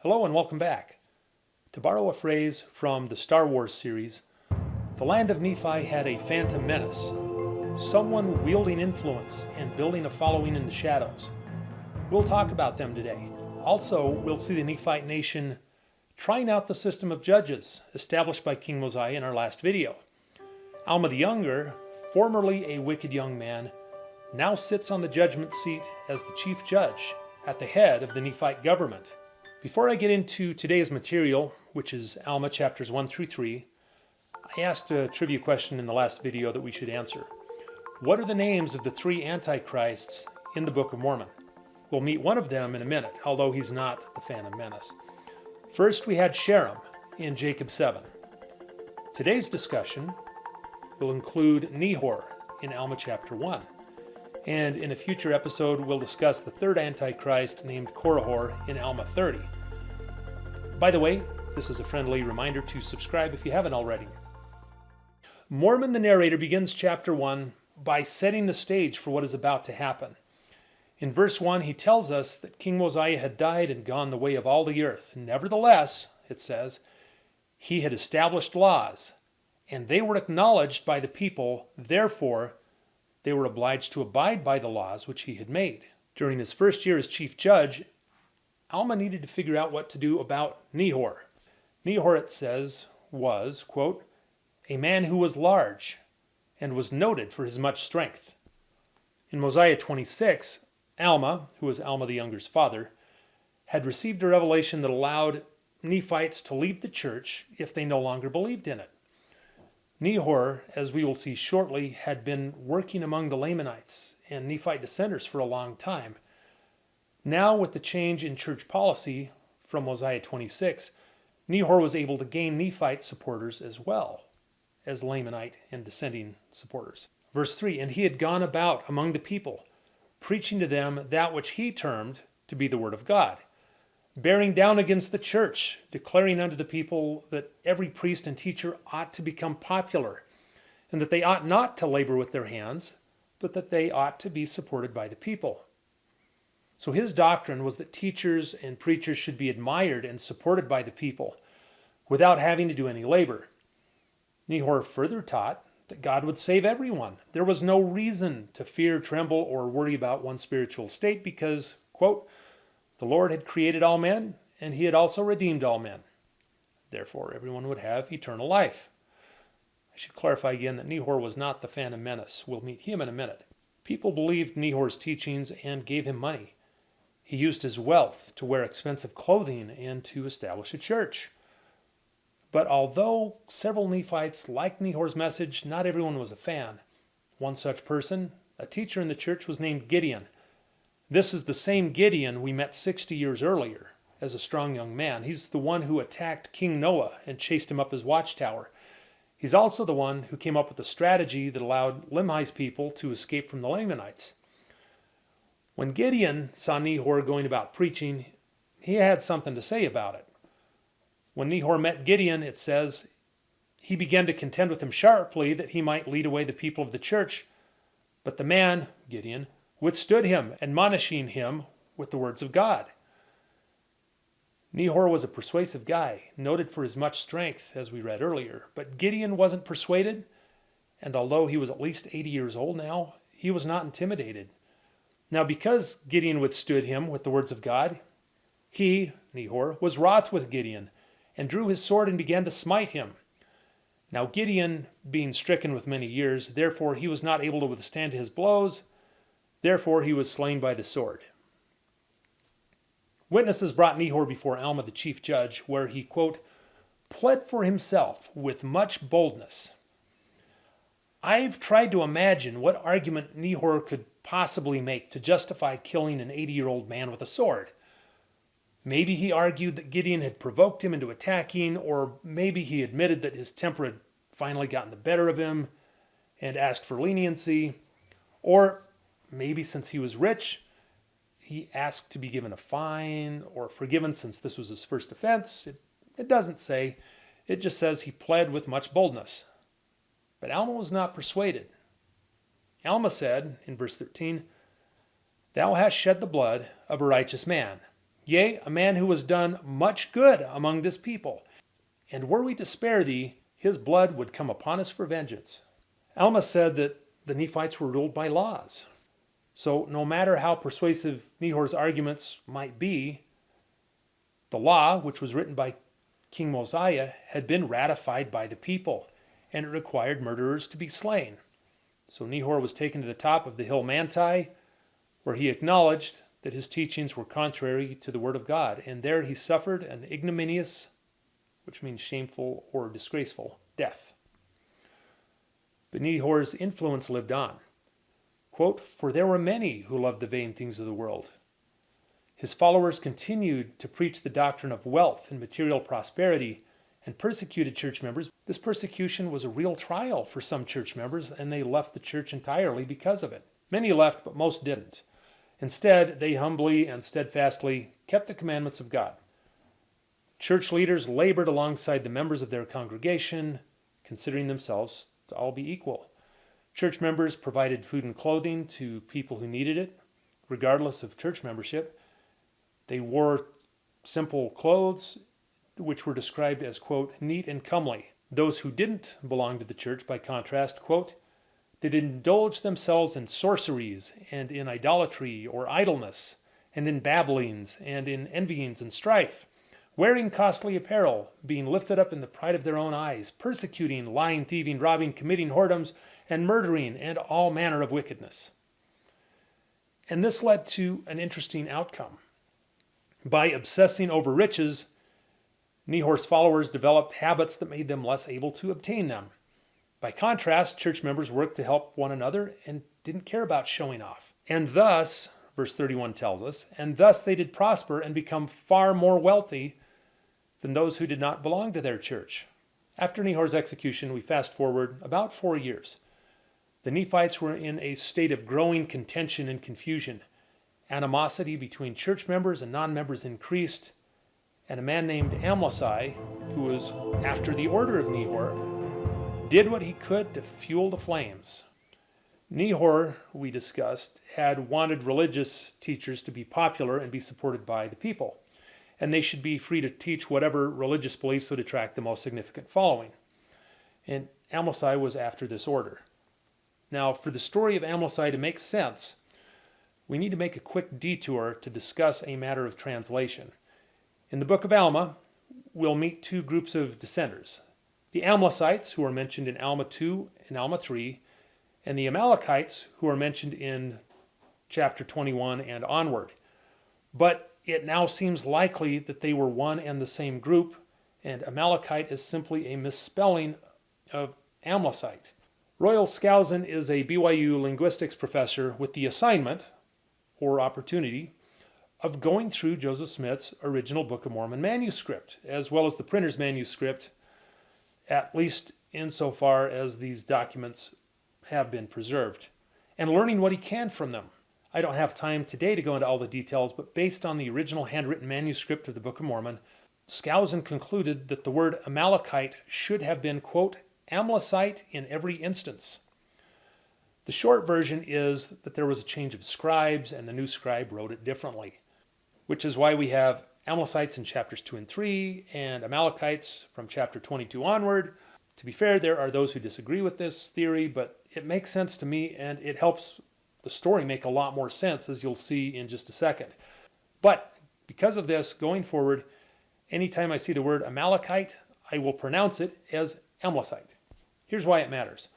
Hello and welcome back. To borrow a phrase from the Star Wars series, the land of Nephi had a phantom menace, someone wielding influence and building a following in the shadows. We'll talk about them today. Also, we'll see the Nephite nation trying out the system of judges established by King Mosiah in our last video. Alma the Younger, formerly a wicked young man, now sits on the judgment seat as the chief judge at the head of the Nephite government. Before I get into today's material, which is Alma chapters 1 through 3, I asked a trivia question in the last video that we should answer. What are the names of the three antichrists in the Book of Mormon? We'll meet one of them in a minute, although he's not the Phantom Menace. First, we had Sherem in Jacob 7. Today's discussion will include Nehor in Alma chapter 1. And in a future episode, we'll discuss the third Antichrist named Korihor in Alma 30. By the way, this is a friendly reminder to subscribe if you haven't already. Mormon the narrator begins chapter 1 by setting the stage for what is about to happen. In verse 1, he tells us that King Mosiah had died and gone the way of all the earth. Nevertheless, it says, he had established laws, and they were acknowledged by the people, therefore they were obliged to abide by the laws which he had made. During his first year as chief judge, Alma needed to figure out what to do about Nehor. Nehor, it says, was, quote, a man who was large and was noted for his much strength. In Mosiah 26, Alma, who was Alma the Younger's father, had received a revelation that allowed Nephites to leave the church if they no longer believed in it. Nehor, as we will see shortly, had been working among the Lamanites and Nephite dissenters for a long time. Now, with the change in church policy from Mosiah 26, Nehor was able to gain Nephite supporters as well as Lamanite and dissenting supporters. Verse 3, and he had gone about among the people, preaching to them that which he termed to be the word of God, bearing down against the church, declaring unto the people that every priest and teacher ought to become popular, and that they ought not to labor with their hands, but that they ought to be supported by the people. So his doctrine was that teachers and preachers should be admired and supported by the people, without having to do any labor. Nehor further taught that God would save everyone. There was no reason to fear, tremble, or worry about one's spiritual state because, quote, the Lord had created all men, and he had also redeemed all men. Therefore, everyone would have eternal life. I should clarify again that Nehor was not the Phantom Menace. We'll meet him in a minute. People believed Nehor's teachings and gave him money. He used his wealth to wear expensive clothing and to establish a church. But although several Nephites liked Nehor's message, not everyone was a fan. One such person, a teacher in the church, was named Gideon. This is the same Gideon we met 60 years earlier as a strong young man. He's the one who attacked King Noah and chased him up his watchtower. He's also the one who came up with a strategy that allowed Lamanites people to escape from the Lamanites. When Gideon saw Nehor going about preaching, he had something to say about it. When Nehor met Gideon, it says, he began to contend with him sharply that he might lead away the people of the church. But the man, Gideon, withstood him, admonishing him with the words of God. Nehor was a persuasive guy, noted for his much strength, as we read earlier. But Gideon wasn't persuaded, and although he was at least 80 years old now, he was not intimidated. Now, because Gideon withstood him with the words of God, he, Nehor, was wroth with Gideon, and drew his sword and began to smite him. Now Gideon, being stricken with many years, therefore he was not able to withstand his blows, therefore he was slain by the sword. Witnesses brought Nehor before Alma the chief judge, where he, quote, pled for himself with much boldness. I've tried to imagine what argument Nehor could possibly make to justify killing an 80-year-old man with a sword. Maybe he argued that Gideon had provoked him into attacking, or maybe he admitted that his temper had finally gotten the better of him and asked for leniency, or maybe since he was rich, he asked to be given a fine or forgiven since this was his first offense. It doesn't say. It just says he pled with much boldness. But Alma was not persuaded. Alma said in verse 13, thou hast shed the blood of a righteous man. Yea, a man who has done much good among this people. And were we to spare thee, his blood would come upon us for vengeance. Alma said that the Nephites were ruled by laws. So no matter how persuasive Nehor's arguments might be, the law, which was written by King Mosiah, had been ratified by the people, and it required murderers to be slain. So Nehor was taken to the top of the hill Manti, where he acknowledged that his teachings were contrary to the word of God, and there he suffered an ignominious, which means shameful or disgraceful, death. But Nehor's influence lived on. Quote, "For there were many who loved the vain things of the world." His followers continued to preach the doctrine of wealth and material prosperity and persecuted church members. This persecution was a real trial for some church members, and they left the church entirely because of it. Many left, but most didn't. Instead, they humbly and steadfastly kept the commandments of God. Church leaders labored alongside the members of their congregation, considering themselves to all be equal. Church members provided food and clothing to people who needed it, regardless of church membership. They wore simple clothes, which were described as, quote, neat and comely. Those who didn't belong to the church, by contrast, quote, did indulge themselves in sorceries and in idolatry or idleness, and in babblings and in envyings and strife, wearing costly apparel, being lifted up in the pride of their own eyes, persecuting, lying, thieving, robbing, committing whoredoms, and murdering, and all manner of wickedness. And this led to an interesting outcome. By obsessing over riches, Nehor's followers developed habits that made them less able to obtain them. By contrast, church members worked to help one another and didn't care about showing off. And thus, verse 31 tells us, and thus they did prosper and become far more wealthy than those who did not belong to their church. After Nehor's execution, we fast forward about 4 years. The Nephites were in a state of growing contention and confusion. Animosity between church members and non-members increased, and a man named Amlici, who was after the order of Nehor, did what he could to fuel the flames. Nehor, we discussed, had wanted religious teachers to be popular and be supported by the people, and they should be free to teach whatever religious beliefs would attract the most significant following. And Amlici was after this order. Now, for the story of Amlici to make sense, we need to make a quick detour to discuss a matter of translation. In the book of Alma, we'll meet two groups of dissenters: the Amlicites, who are mentioned in Alma 2 and Alma 3, and the Amalekites, who are mentioned in chapter 21 and onward. But it now seems likely that they were one and the same group, and Amalekite is simply a misspelling of Amlicite. Royal Skousen is a BYU linguistics professor with the assignment, or opportunity, of going through Joseph Smith's original Book of Mormon manuscript, as well as the printer's manuscript, at least insofar as these documents have been preserved, and learning what he can from them. I don't have time today to go into all the details, but based on the original handwritten manuscript of the Book of Mormon, Skousen concluded that the word Amalekite should have been, quote, Amlicite in every instance. The short version is that there was a change of scribes, and the new scribe wrote it differently, which is why we have Amlicites in chapters 2 and 3, and Amalekites from chapter 22 onward. To be fair, there are those who disagree with this theory, but it makes sense to me, and it helps the story make a lot more sense, as you'll see in just a second. But because of this, going forward, anytime I see the word Amalekite, I will pronounce it as Amlicite. Here's why it matters.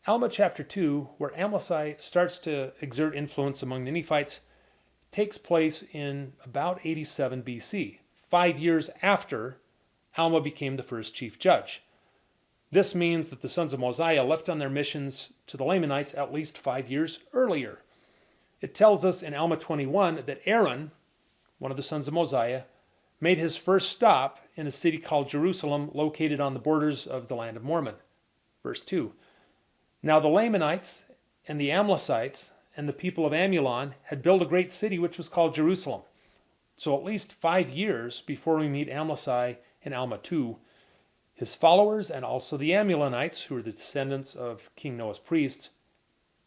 Alma chapter 2, where Amlici starts to exert influence among the Nephites, takes place in about 87 BC, 5 years after Alma became the first chief judge. This means that the sons of Mosiah left on their missions to the Lamanites at least 5 years earlier. It tells us in Alma 21 that Aaron, one of the sons of Mosiah, made his first stop in a city called Jerusalem, located on the borders of the land of Mormon. Verse 2, Now the Lamanites and the Amlicites and the people of Amulon had built a great city which was called Jerusalem. So at least 5 years before we meet Amlici in Alma 2, his followers and also the Amulonites, who were the descendants of King Noah's priests,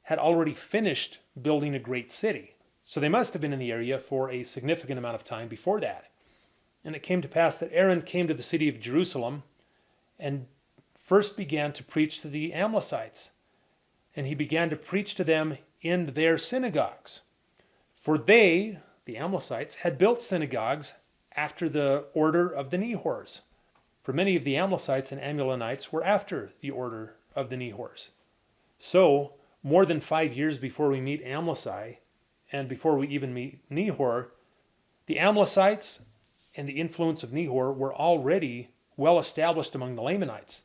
had already finished building a great city. So they must have been in the area for a significant amount of time before that. And it came to pass that Aaron came to the city of Jerusalem and first began to preach to the Amlicites. And he began to preach to them in their synagogues. For they, the Amlicites, had built synagogues after the order of the Nehors. For many of the Amlicites and Amulonites were after the order of the Nehors. So, more than 5 years before we meet Amlici, and before we even meet Nehor, the Amlicites and the influence of Nehor were already well established among the Lamanites.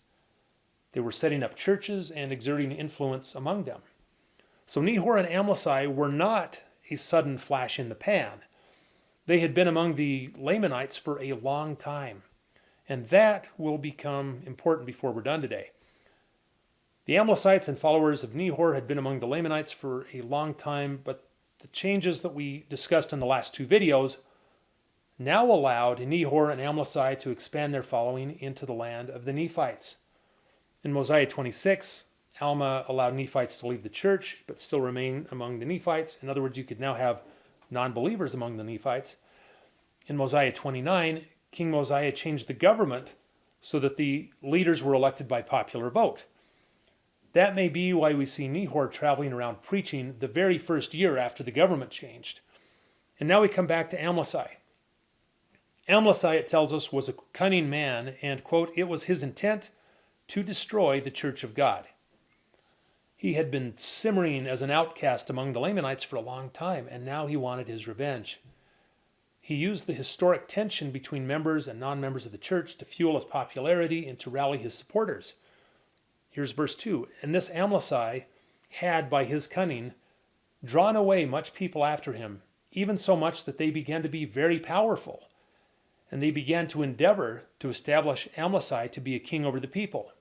They were setting up churches and exerting influence among them. So Nehor and Amlici were not a sudden flash in the pan. They had been among the Lamanites for a long time. And that will become important before we're done today. The Amlicites and followers of Nehor had been among the Lamanites for a long time, but the changes that we discussed in the last 2 videos now allowed Nehor and Amlici to expand their following into the land of the Nephites. In Mosiah 26, Alma allowed Nephites to leave the church, but still remain among the Nephites. In other words, you could now have non-believers among the Nephites. In Mosiah 29, King Mosiah changed the government so that the leaders were elected by popular vote. That may be why we see Nehor traveling around preaching the very first year after the government changed. And now we come back to Amlici. Amlici, it tells us, was a cunning man, and, quote, it was his intent to destroy the church of God. He had been simmering as an outcast among the Lamanites for a long time, and now he wanted his revenge. He used the historic tension between members and non-members of the church to fuel his popularity and to rally his supporters. Here's verse 2. And this Amlici had, by his cunning, drawn away much people after him, even so much that they began to be very powerful. And they began to endeavor to establish Amlici to be a king over the people.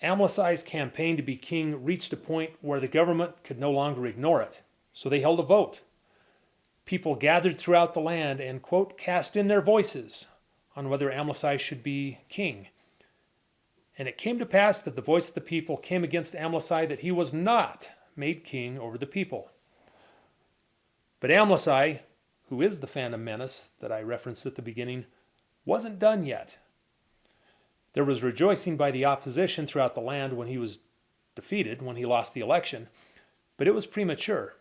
Amlici's campaign to be king reached a point where the government could no longer ignore it. So they held a vote. People gathered throughout the land and, quote, cast in their voices on whether Amlici should be king. And it came to pass that the voice of the people came against Amlici that he was not made king over the people. But Amlici, who is the phantom menace that I referenced at the beginning, wasn't done yet. There was rejoicing by the opposition throughout the land when he was defeated, when he lost the election, but it was premature.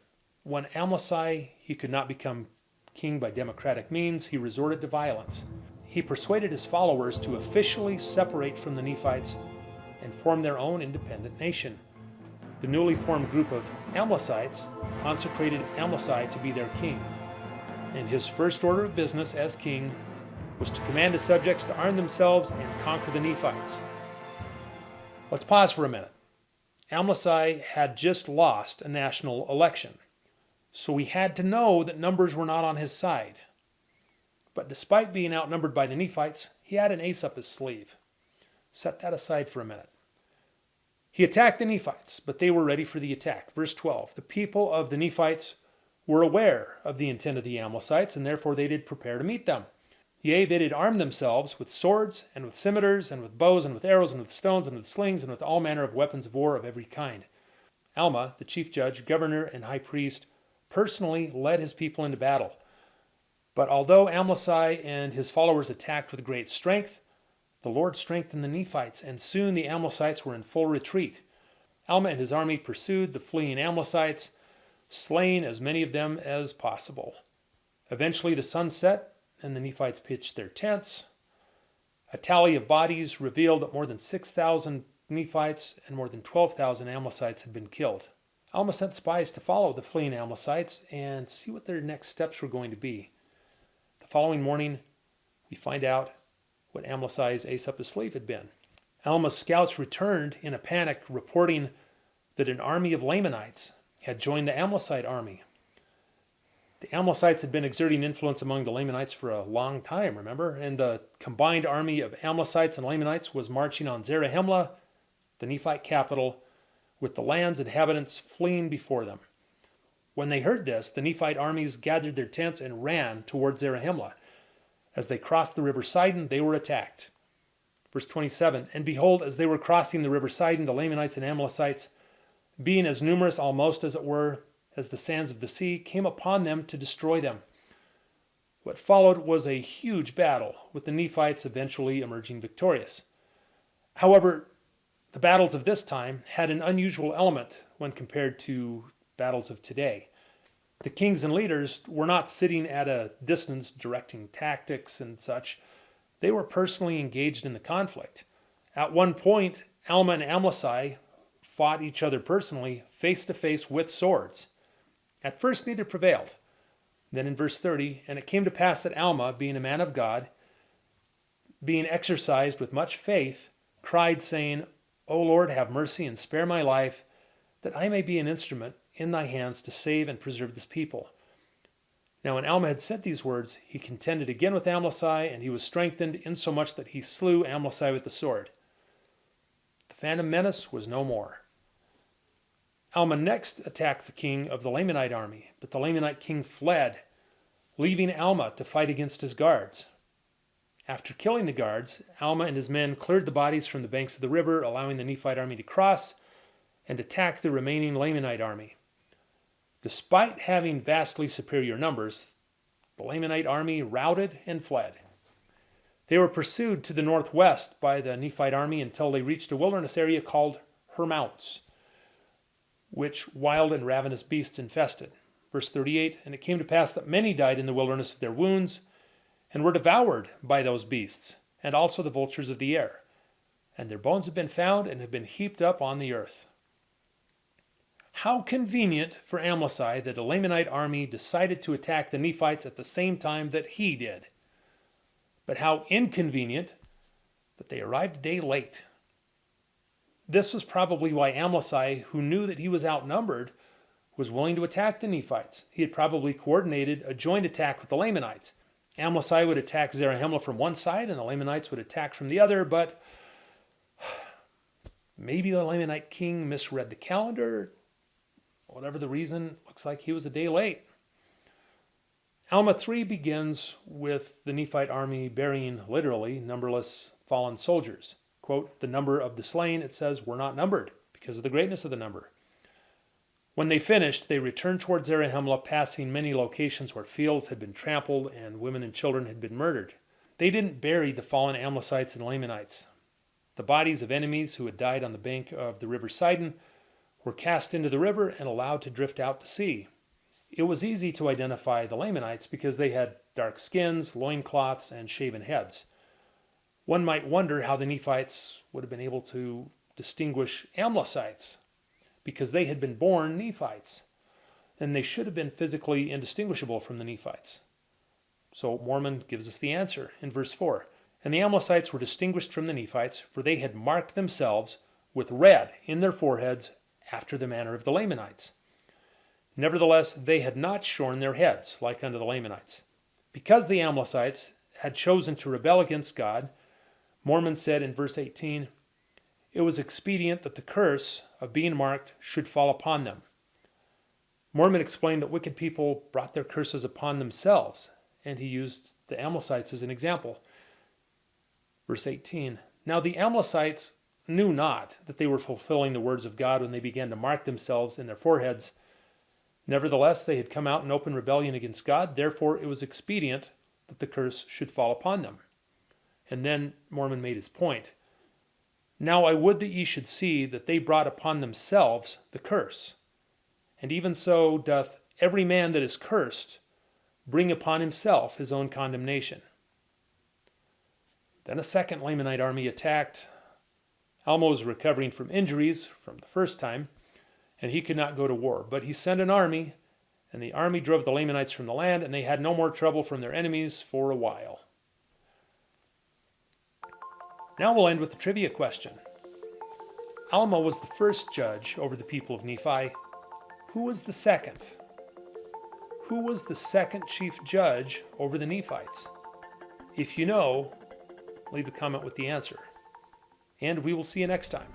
When Amlici, he could not become king by democratic means, he resorted to violence. He persuaded his followers to officially separate from the Nephites and form their own independent nation. The newly formed group of Amlicites consecrated Amlici to be their king, and his first order of business as king was to command his subjects to arm themselves and conquer the Nephites. Let's pause for a minute. Amlici had just lost a national election, so he had to know that numbers were not on his side. But despite being outnumbered by the Nephites, he had an ace up his sleeve. Set that aside for a minute. He attacked the Nephites, but they were ready for the attack. Verse 12, the people of the Nephites were aware of the intent of the Amlicites, and therefore they did prepare to meet them. Yea, they did arm themselves with swords, and with scimitars, and with bows, and with arrows, and with stones, and with slings, and with all manner of weapons of war of every kind. Alma, the chief judge, governor, and high priest, personally led his people into battle. But although Amlici and his followers attacked with great strength, the Lord strengthened the Nephites, and soon the Amlicites were in full retreat. Alma and his army pursued the fleeing Amlicites, slaying as many of them as possible. Eventually the sun set, and the Nephites pitched their tents. A tally of bodies revealed that more than 6,000 Nephites and more than 12,000 Amlicites had been killed. Alma sent spies to follow the fleeing Amlicites and see what their next steps were going to be. The following morning, we find out what Amlici's ace up his sleeve had been. Alma's scouts returned in a panic, reporting that an army of Lamanites had joined the Amlicite army. The Amlicites had been exerting influence among the Lamanites for a long time, remember? And the combined army of Amlicites and Lamanites was marching on Zarahemla, the Nephite capital, with the land's inhabitants fleeing before them. When they heard this, the Nephite armies gathered their tents and ran towards Zarahemla. As they crossed the river Sidon, they were attacked. Verse 27, and behold, as they were crossing the river Sidon, the Lamanites and Amlicites, being as numerous almost as it were, as the sands of the sea came upon them to destroy them. What followed was a huge battle, with the Nephites eventually emerging victorious. However, the battles of this time had an unusual element when compared to battles of today. The kings and leaders were not sitting at a distance directing tactics and such. They were personally engaged in the conflict. At one point, Alma and Amlici fought each other personally, face to face with swords. At first, neither prevailed. Then in verse 30, and it came to pass that Alma, being a man of God, being exercised with much faith, cried, saying, O Lord, have mercy and spare my life, that I may be an instrument in thy hands to save and preserve this people. Now when Alma had said these words, he contended again with Amlici, and he was strengthened insomuch that he slew Amlici with the sword. The phantom menace was no more. Alma next attacked the king of the Lamanite army, but the Lamanite king fled, leaving Alma to fight against his guards. After killing the guards, Alma and his men cleared the bodies from the banks of the river, allowing the Nephite army to cross and attack the remaining Lamanite army. Despite having vastly superior numbers, the Lamanite army routed and fled. They were pursued to the northwest by the Nephite army until they reached a wilderness area called Hermounts, which wild and ravenous beasts infested. Verse 38, and it came to pass that many died in the wilderness of their wounds, and were devoured by those beasts, and also the vultures of the air. And their bones have been found and have been heaped up on the earth. How convenient for Amlici that a Lamanite army decided to attack the Nephites at the same time that he did. But how inconvenient that they arrived a day late. This was probably why Amlici, who knew that he was outnumbered, was willing to attack the Nephites. He had probably coordinated a joint attack with the Lamanites. Amlici would attack Zarahemla from one side and the Lamanites would attack from the other, but maybe the Lamanite king misread the calendar. Whatever the reason, looks like he was a day late. Alma 3 begins with the Nephite army burying, literally, numberless fallen soldiers. Quote, the number of the slain, it says, were not numbered because of the greatness of the number. When they finished, they returned towards Zarahemla, passing many locations where fields had been trampled and women and children had been murdered. They didn't bury the fallen Amlicites and Lamanites. The bodies of enemies who had died on the bank of the river Sidon were cast into the river and allowed to drift out to sea. It was easy to identify the Lamanites because they had dark skins, loincloths, and shaven heads. One might wonder how the Nephites would have been able to distinguish Amlicites, because they had been born Nephites, and they should have been physically indistinguishable from the Nephites. So Mormon gives us the answer in verse 4. And the Amlicites were distinguished from the Nephites, for they had marked themselves with red in their foreheads after the manner of the Lamanites. Nevertheless, they had not shorn their heads, like unto the Lamanites. Because the Amlicites had chosen to rebel against God, Mormon said in verse 18, it was expedient that the curse of being marked should fall upon them. Mormon explained that wicked people brought their curses upon themselves, and he used the Amlicites as an example. Verse 18, now the Amlicites knew not that they were fulfilling the words of God when they began to mark themselves in their foreheads. Nevertheless, they had come out in open rebellion against God. Therefore, it was expedient that the curse should fall upon them. And then Mormon made his point. Now I would that ye should see that they brought upon themselves the curse. And even so doth every man that is cursed bring upon himself his own condemnation. Then a second Lamanite army attacked. Alma was recovering from injuries from the first time, and he could not go to war. But he sent an army, and the army drove the Lamanites from the land, and they had no more trouble from their enemies for a while. Now we'll end with the trivia question. Alma was the first judge over the people of Nephi. Who was the second? Who was the second chief judge over the Nephites? If you know, leave a comment with the answer. And we will see you next time.